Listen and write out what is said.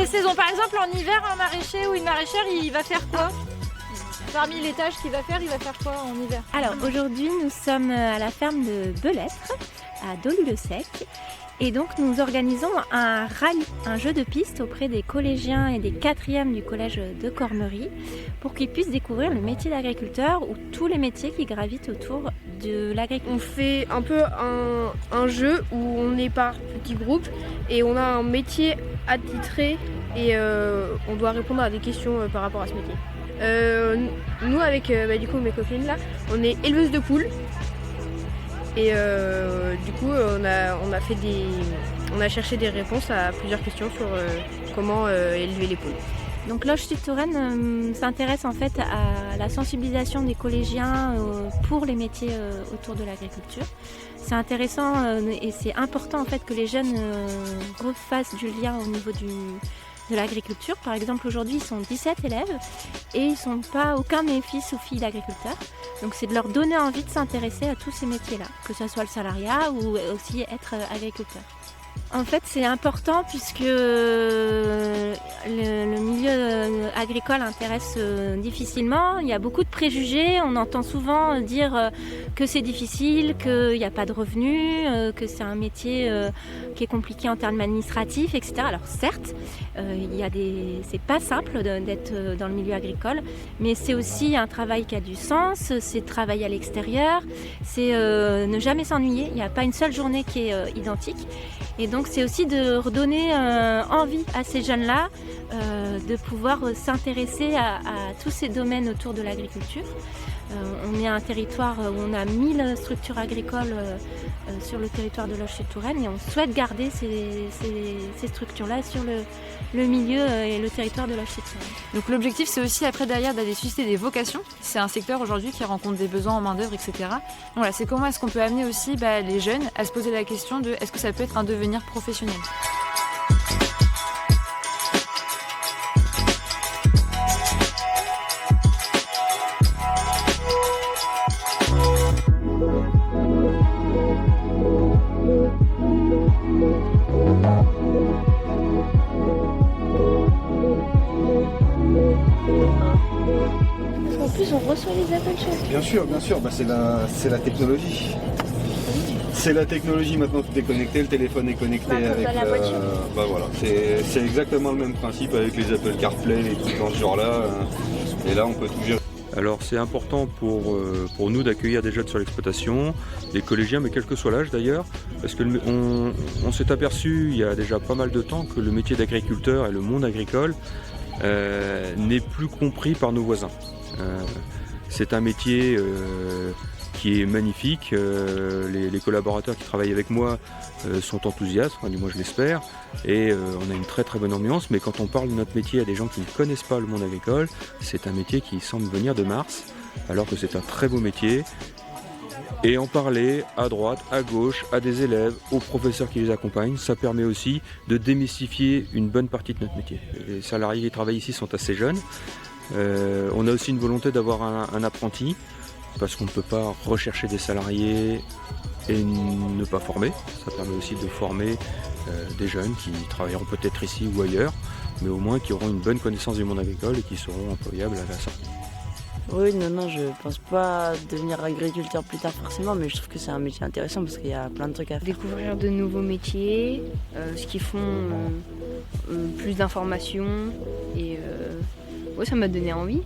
les saisons. Par exemple, en hiver, un maraîcher ou une maraîchère, il va faire quoi? Parmi les tâches qu'il va faire, il va faire quoi en hiver? Alors aujourd'hui, nous sommes à la ferme de Belêtre, à Dolu-le-Sec. Et donc nous organisons un rallye, un jeu de piste auprès des collégiens et des 4e du collège de Cormery pour qu'ils puissent découvrir le métier d'agriculteur ou tous les métiers qui gravitent autour de l'agriculture. On fait un peu un jeu où on est par petits groupes et on a un métier attitré et on doit répondre à des questions par rapport à ce métier. Nous avec du coup mes copines là, on est éleveuses de poules. Et du coup, on a cherché des réponses à plusieurs questions sur comment élever les poules. Donc Loge Sud Touraine s'intéresse en fait à la sensibilisation des collégiens pour les métiers autour de l'agriculture. C'est intéressant et c'est important en fait que les jeunes refassent du lien au niveau de l'agriculture. Par exemple, aujourd'hui, ils sont 17 élèves et ils ne sont pas aucun de mes fils ou filles d'agriculteurs. Donc c'est de leur donner envie de s'intéresser à tous ces métiers-là, que ce soit le salariat ou aussi être agriculteur. En fait, c'est important puisque le milieu agricole intéresse difficilement. Il y a beaucoup de préjugés. On entend souvent dire que c'est difficile, qu'il n'y a pas de revenus, que c'est un métier qui est compliqué en termes administratifs, etc. Alors certes, c'est pas simple d'être dans le milieu agricole, mais c'est aussi un travail qui a du sens. C'est travailler à l'extérieur, c'est ne jamais s'ennuyer. Il n'y a pas une seule journée qui est identique. Et donc c'est aussi de redonner envie à ces jeunes-là de pouvoir s'intéresser à tous ces domaines autour de l'agriculture. On est un territoire où on a 1000 structures agricoles sur le territoire de Loge Sud Touraine et on souhaite garder ces structures-là sur le milieu et le territoire de Loge Sud Touraine. Donc l'objectif c'est aussi après derrière d'aller susciter des vocations. C'est un secteur aujourd'hui qui rencontre des besoins en main d'œuvre, etc. Donc voilà, c'est comment est-ce qu'on peut amener aussi les jeunes à se poser la question de est-ce que ça peut être un devenir professionnel. En plus, on reçoit les appels chaque. Bien sûr, c'est la technologie. C'est la technologie, maintenant tout est connecté, le téléphone est connecté avec la voiture. Voilà, c'est exactement le même principe avec les Apple CarPlay, les trucs dans ce genre-là. Et là, on peut tout gérer. Alors c'est important pour nous d'accueillir des jeunes sur l'exploitation, des collégiens, mais quel que soit l'âge d'ailleurs, parce qu'on s'est aperçu il y a déjà pas mal de temps que le métier d'agriculteur et le monde agricole n'est plus compris par nos voisins. C'est un métier qui est magnifique, les collaborateurs qui travaillent avec moi sont enthousiastes, enfin, du moins je l'espère, et on a une très très bonne ambiance, mais quand on parle de notre métier à des gens qui ne connaissent pas le monde agricole, c'est un métier qui semble venir de Mars, alors que c'est un très beau métier. Et en parler à droite, à gauche, à des élèves, aux professeurs qui les accompagnent, ça permet aussi de démystifier une bonne partie de notre métier. Les salariés qui travaillent ici sont assez jeunes. On a aussi une volonté d'avoir un apprenti, parce qu'on ne peut pas rechercher des salariés et ne pas former. Ça permet aussi de former des jeunes qui travailleront peut-être ici ou ailleurs, mais au moins qui auront une bonne connaissance du monde agricole et qui seront employables à la sortie. Oui, non, je pense pas devenir agriculteur plus tard forcément, mais je trouve que c'est un métier intéressant parce qu'il y a plein de trucs à faire. Découvrir de nouveaux métiers, ce qu'ils font, plus d'informations et ça m'a donné envie.